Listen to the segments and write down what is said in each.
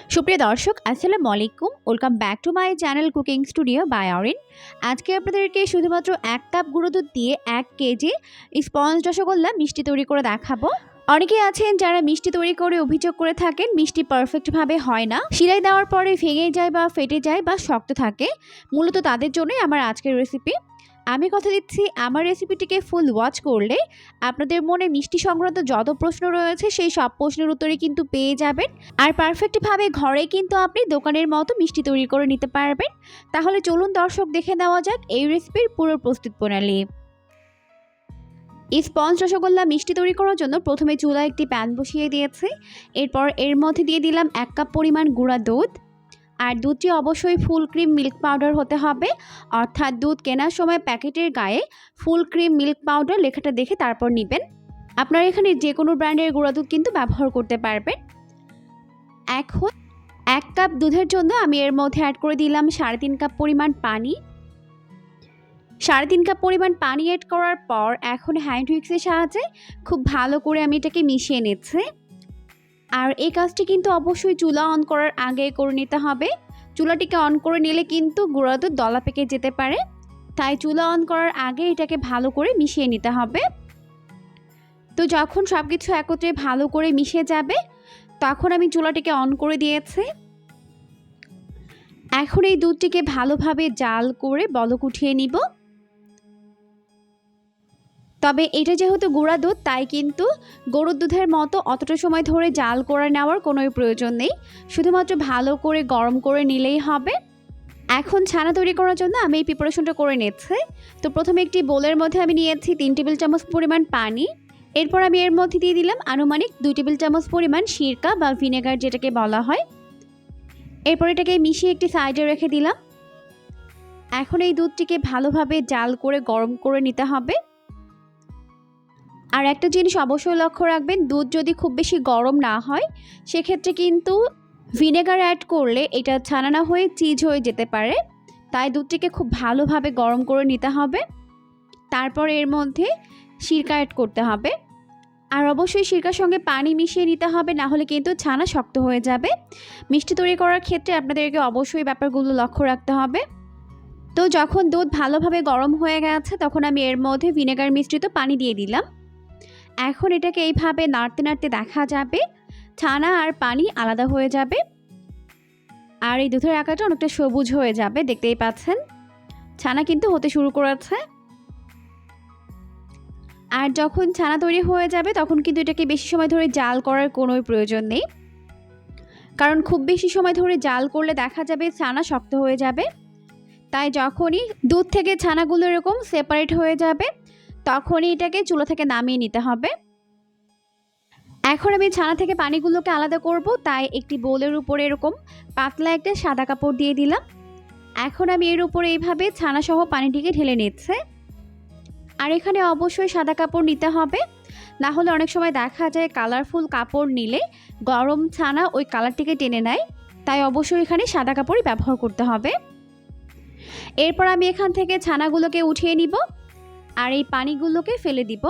সুপ্রিয় দর্শক, আসসালামু আলাইকুম। Welcome back to my channel cooking studio by Orin. আজকে আপনাদেরকে শুধুমাত্র 1 কাপ গুঁড়ো দুধ দিয়ে 1 কেজি স্পঞ্জ রসগোল্লা মিষ্টি তৈরি করে দেখাবো। অনেকেই আছেন যারা মিষ্টি তৈরি করে অভিযোগ করে থাকেন মিষ্টি পারফেক্টভাবে হয় না, শিরায় দেওয়ার পরে ভেঙে যায় বা ফেটে যায় বা শক্ত থাকে। মূলত তাদের জন্যই আমার আজকের রেসিপি। আমি কথা দিচ্ছি, আমার রেসিপিটিকে ফুল ওয়াচ করলে আপনাদের মনে মিষ্টি সংক্রান্ত যত প্রশ্ন রয়েছে সেই সব প্রশ্নের উত্তরে কিন্তু পেয়ে যাবেন। আর পারফেক্টভাবে ঘরে কিন্তু আপনি দোকানের মতো মিষ্টি তৈরি করে নিতে পারবেন। তাহলে চলুন দর্শক, দেখে নেওয়া যাক এই রেসিপির পুরো প্রস্তুত প্রণালী। স্পঞ্জ রসগোল্লা মিষ্টি তৈরি করার জন্য প্রথমে চুলায় একটি প্যান বসিয়ে দিয়েছি। এরপর এর মধ্যে দিয়ে দিলাম 1 কাপ পরিমাণ গুঁড়া দুধ। আর দুধটি অবশ্যই ফুল ক্রিম মিল্ক পাউডার হতে হবে, অর্থাৎ দুধ কেনার সময় প্যাকেটের গায়ে ফুল ক্রিম মিল্ক পাউডার লেখাটা দেখে তারপর নেবেন। আপনারা এখানে যে কোনো ব্র্যান্ডের গুঁড়া দুধ কিন্তু ব্যবহার করতে পারবেন। এখন 1 কাপ দুধের জন্য আমি এর মধ্যে অ্যাড করে দিলাম 3.5 কাপ পরিমাণ পানি। 3.5 কাপ পরিমাণ পানি অ্যাড করার পর এখন হ্যান্ড হুইক্সের সাহায্যে খুব ভালো করে আমি এটাকে মিশিয়ে নিচ্ছি। আর এই কাজটি কিন্তু অবশ্যই চুলা অন করার আগে করে নিতে হবে। চুলাটিকে অন করে নিলে কিন্তু গুঁড়া দুধ দলা পেকে যেতে পারে, তাই চুলা অন করার আগে এটাকে ভালো করে মিশিয়ে নিতে হবে। তো যখন সব কিছু একত্রে ভালো করে মিশে যাবে তখন আমি চুলাটিকে অন করে দিয়েছি। এখন এই দুধটিকে ভালোভাবে জাল করে বলক উঠিয়ে নিব। তবে এটা যেহেতু গুঁড়া দুধ, তাই কিন্তু গরুর দুধের মতো অতটা সময় ধরে জাল করে নেওয়ার কোনো প্রয়োজন নেই, শুধুমাত্র ভালো করে গরম করে নিলেই হবে। এখন ছানা তৈরি করার জন্য আমি এই প্রিপারেশনটা করে নিচ্ছি। তো প্রথমে একটি বোলের মধ্যে আমি নিয়েছি 3 টেবিল চামচ পরিমাণ পানি। এরপর আমি এর মধ্যে দিয়ে দিলাম আনুমানিক 2 টেবিল চামচ পরিমাণ সিরকা বা ভিনেগার যেটাকে বলা হয়। এরপর এটাকে মিশিয়ে একটি সাইডে রেখে দিলাম। এখন এই দুধটিকে ভালোভাবে জাল করে গরম করে নিতে হবে। আর একটা জিনিস অবশ্যই লক্ষ্য রাখবেন, দুধ যদি খুব বেশি গরম না হয় সেক্ষেত্রে কিন্তু ভিনেগার অ্যাড করলে এটা ছানা না হয়ে চিজ হয়ে যেতে পারে। তাই দুধটিকে খুব ভালোভাবে গরম করে নিতে হবে। তারপর এর মধ্যে সিরকা অ্যাড করতে হবে। আর অবশ্যই সিরকার সঙ্গে পানি মিশিয়ে নিতে হবে, না হলে কিন্তু ছানা শক্ত হয়ে যাবে। মিষ্টি তৈরি করার ক্ষেত্রে আপনাদেরকে অবশ্যই ব্যাপারগুলো লক্ষ্য রাখতে হবে। তো যখন দুধ ভালোভাবে গরম হয়ে গেছে তখন আমি এর মধ্যে ভিনেগার মিশ্রিত পানি দিয়ে দিলাম। এখন এটাকে এইভাবে নাড়তে নাড়তে দেখা যাবে ছানা আর পানি আলাদা হয়ে যাবে। আর এই দুধের আকারটা অনেকটা সবুজ হয়ে যাবে, দেখতেই পাচ্ছেন ছানা কিন্তু হতে শুরু করেছে। আর যখন ছানা তৈরি হয়ে যাবে তখন কিন্তু এটাকে বেশি সময় ধরে জাল করার কোনো প্রয়োজন নেই, কারণ খুব বেশি সময় ধরে জাল করলে দেখা যাবে ছানা শক্ত হয়ে যাবে। তাই যখনই দুধ থেকে ছানাগুলো এরকম সেপারেট হয়ে যাবে তখনই এটাকে চুলা থেকে নামিয়ে নিতে হবে। এখন আমি ছানা থেকে পানিগুলোকে আলাদা করব, তাই একটি বোলের উপরে এরকম পাতলা একটা সাদা কাপড় দিয়ে দিলাম। এখন আমি এর উপরে এইভাবে ছানা সহ পানিটিকে ঢেলে নিচ্ছে। আর এখানে অবশ্যই সাদা কাপড় নিতে হবে, না হলে অনেক সময় দেখা যায় কালারফুল কাপড় নিলে গরম ছানা ওই কালারটিকে টেনে নেয়। তাই অবশ্যই এখানে সাদা কাপড়ই ব্যবহার করতে হবে। এরপর আমি এখান থেকে ছানাগুলোকে উঠিয়ে নিব আর এই পানিগুলোকে ফেলে দিব।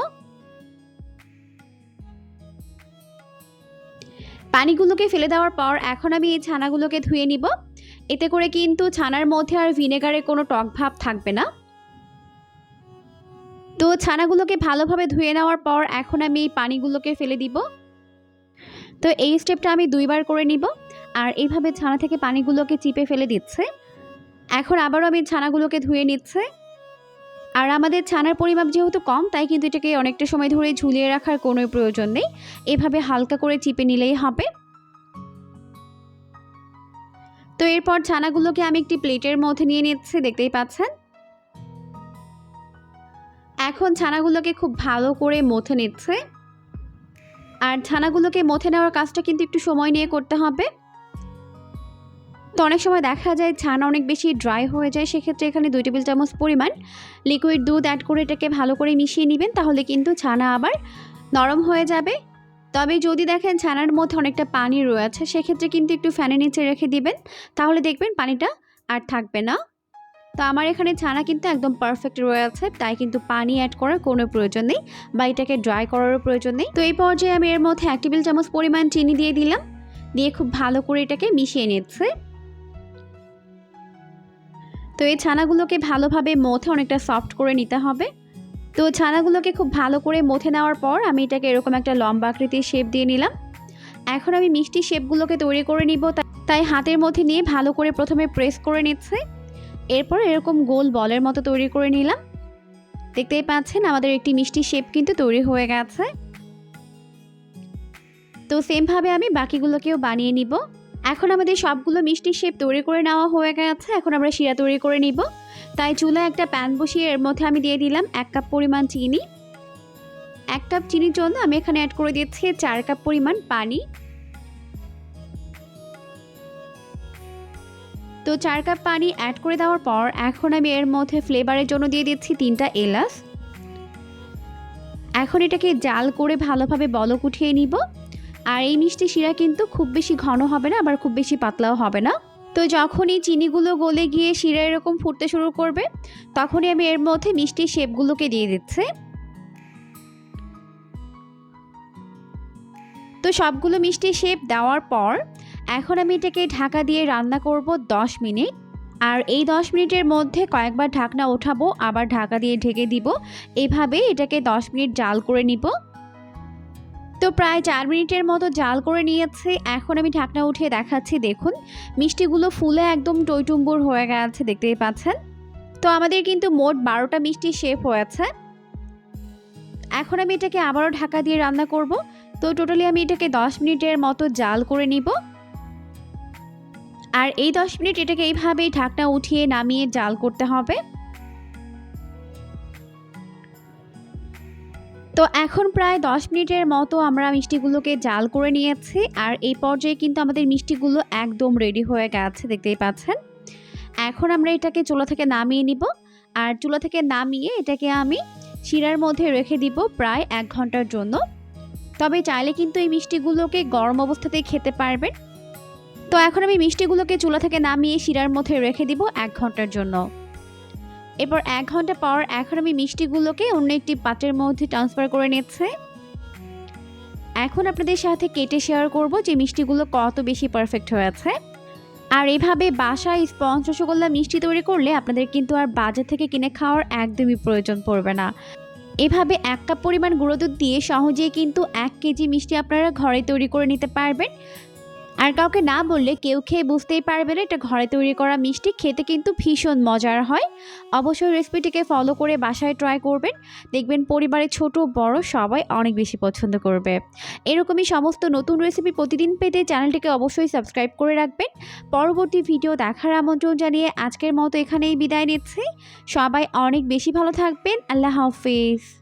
পানিগুলোকে ফেলে দেওয়ার পর এখন আমি এই ছানাগুলোকে ধুয়ে নিব। এতে করে কিন্তু ছানার মধ্যে আর ভিনেগারের কোনো টক ভাব থাকবে না। তো ছানাগুলোকে ভালোভাবে ধুয়ে নেওয়ার পর এখন আমি এই পানিগুলোকে ফেলে দিব। তো এই স্টেপটা আমি 2 বার করে নিব। আর এইভাবে ছানা থেকে পানিগুলোকে চিপে ফেলে দিচ্ছে। এখন আবারও আমি ছানাগুলোকে ধুয়ে নিচ্ছে। আর আমাদের ছানার পরিমাপ যেহেতু কম, তাই কিন্তু এটাকে অনেকটা সময় ধরে ঝুলিয়ে রাখার কোনো প্রয়োজন নেই, এভাবে হালকা করে চিপে নিলেই হবে। তো এরপর ছানাগুলোকে আমি একটি প্লেটের মধ্যে নিয়ে নিচ্ছি, দেখতেই পাচ্ছেন। এখন ছানাগুলোকে খুব ভালো করে মথে নিচ্ছে। আর ছানাগুলোকে মথে নেওয়ার কাজটা কিন্তু একটু সময় নিয়ে করতে হবে। তো অনেক সময় দেখা যায় ছানা অনেক বেশি ড্রাই হয়ে যায়, সেক্ষেত্রে এখানে 2 টেবিল চামচ পরিমাণ লিকুইড দুধ অ্যাড করে এটাকে ভালো করে মিশিয়ে নেবেন, তাহলে কিন্তু ছানা আবার নরম হয়ে যাবে। তবে যদি দেখেন ছানার মধ্যে অনেকটা পানি রয়েছে সেক্ষেত্রে কিন্তু একটু ফ্যানের নিচে রেখে দিবেন, তাহলে দেখবেন পানিটা আর থাকবে না। তো আমার এখানে ছানা কিন্তু একদম পারফেক্ট রয়েছে, তাই কিন্তু পানি অ্যাড করার কোনো প্রয়োজন নেই বা এটাকে ড্রাই করারও প্রয়োজন নেই। তো এই পর্যায়ে আমি এর মধ্যে 1 টেবিল চামচ পরিমাণ চিনি দিয়ে দিলাম। দিয়ে খুব ভালো করে এটাকে মিশিয়ে নিচ্ছে। তো এই ছানাগুলোকে ভালোভাবে মথে অনেকটা সফট করে নিতে হবে। তো ছানাগুলোকে খুব ভালো করে মথে নেওয়ার পর আমি এটাকে এরকম একটা লম্বা আকৃতির শেপ দিয়ে নিলাম। এখন আমি মিষ্টি শেপগুলোকে তৈরি করে নিব, তাই হাতের মধ্যে নিয়ে ভালো করে প্রথমে প্রেস করে নিচ্ছে। এরপর এরকম গোল বলের মতো তৈরি করে নিলাম। দেখতেই পাচ্ছেন আমাদের একটি মিষ্টি শেপ কিন্তু তৈরি হয়ে গেছে। তো সেমভাবে আমি বাকিগুলোকেও বানিয়ে নিব। এখন আমাদের সবগুলো মিষ্টি শেপ তৈরি করে নেওয়া হয়ে গেছে। এখন আমরা শিরা তৈরি করে নিব। তাই চুলায় একটা প্যান বসিয়ে এর মধ্যে আমি দিয়ে দিলাম 1 কাপ পরিমাণ চিনি। 1 কাপ চিনির জন্য আমি এখানে অ্যাড করে দিচ্ছি 4 কাপ পরিমাণ পানি। তো 4 কাপ পানি অ্যাড করে দেওয়ার পর এখন আমি এর মধ্যে ফ্লেভারের জন্য দিয়ে দিচ্ছি 3টা এলাচ। এখন এটাকে জাল করে ভালোভাবে বলক উঠিয়ে নিব। আর এই মিষ্টি শিরা কিন্তু খুব বেশি ঘন হবে না, আবার খুব বেশি পাতলাও হবে না। তো যখনই চিনিগুলো গলে গিয়ে শিরা এরকম ফুটতে শুরু করবে, তখনই আমি এর মধ্যে মিষ্টি শেপগুলোকে দিয়ে দিচ্ছি। তো সবগুলো মিষ্টি শেপ দেওয়ার পর এখন আমি এটাকে ঢাকা দিয়ে রান্না করব 10 মিনিট। আর এই 10 মিনিটের মধ্যে কয়েকবার ঢাকনা ওঠাবো, আবার ঢাকা দিয়ে ঢেকে দিব। এভাবে এটাকে 10 মিনিট জাল করে নিব। তো প্রায় 4 মিনিটের মতো জাল করে নিয়েছি। এখন আমি ঢাকনা উঠিয়ে দেখাচ্ছি, দেখুন মিষ্টিগুলো ফুলে একদম টইটুম্বুর হয়ে গেছে, দেখতেই পাচ্ছেন। তো আমাদের কিন্তু মোট 12টা মিষ্টি শেপ হয়েছে। এখন আমি এটাকে আবারও ঢাকা দিয়ে রান্না করব। তো টোটালি আমি এটাকে 10 মিনিটের মতো জাল করে নিব। আর এই 10 মিনিট এটাকে এইভাবেই ঢাকনা উঠিয়ে নামিয়ে জাল করতে হবে। তো এখন প্রায় 10 মিনিটের মতো আমরা মিষ্টিগুলোকে জাল করে নিয়েছি। আর এই পর্যায়ে কিন্তু আমাদের মিষ্টিগুলো একদম রেডি হয়ে গেছে, দেখতেই পাচ্ছেন। এখন আমরা এটাকে চুলা থেকে নামিয়ে নিব। আর চুলা থেকে নামিয়ে এটাকে আমি শিরার মধ্যে রেখে দিব প্রায় 1 ঘন্টার জন্য। তবে চাইলে কিন্তু এই মিষ্টিগুলোকে গরম অবস্থাতেই খেতে পারবেন। তো এখন আমি মিষ্টিগুলোকে চুলা থেকে নামিয়ে শিরার মধ্যে রেখে দিব 1 ঘন্টার জন্য। এরপর 1 ঘন্টা পর এখন আমি মিষ্টিগুলোকে অন্য একটি পাত্রের মধ্যে ট্রান্সফার করে নিচ্ছি। এখন আপনাদের সাথে কেটে শেয়ার করব যে মিষ্টিগুলো কত বেশি পারফেক্ট হয়েছে। আর এভাবে বাসায় স্পঞ্জ রসগোল্লা মিষ্টি তৈরি করলে আপনাদের কিন্তু আর বাজার থেকে কিনে খাওয়ার একদমই প্রয়োজন পড়বে না। এভাবে 1 কাপ পরিমাণ গুঁড়ো দুধ দিয়ে সহজেই কিন্তু 1 কেজি মিষ্টি আপনারা ঘরে তৈরি করে নিতে পারবেন। আর কাউকে না বললে কেউ খেয়ে বুঝতেই পারবে না এটা ঘরে তৈরি করা মিষ্টি। খেতে কিন্তু ভীষণ মজার হয়। অবশ্যই রেসিপিটিকে ফলো করে বাসায় ট্রাই করবেন। দেখবেন পরিবারে ছোট বড় সবাই অনেক বেশি পছন্দ করবে। এরকমই সমস্ত নতুন রেসিপি প্রতিদিন পেতে চ্যানেলটিকে অবশ্যই সাবস্ক্রাইব করে রাখবেন। পরবর্তী ভিডিও দেখার আমন্ত্রণ জানিয়ে আজকের মতো এখানেই বিদায় নিচ্ছি। সবাই অনেক বেশি ভালো থাকবেন। আল্লাহ হাফেজ।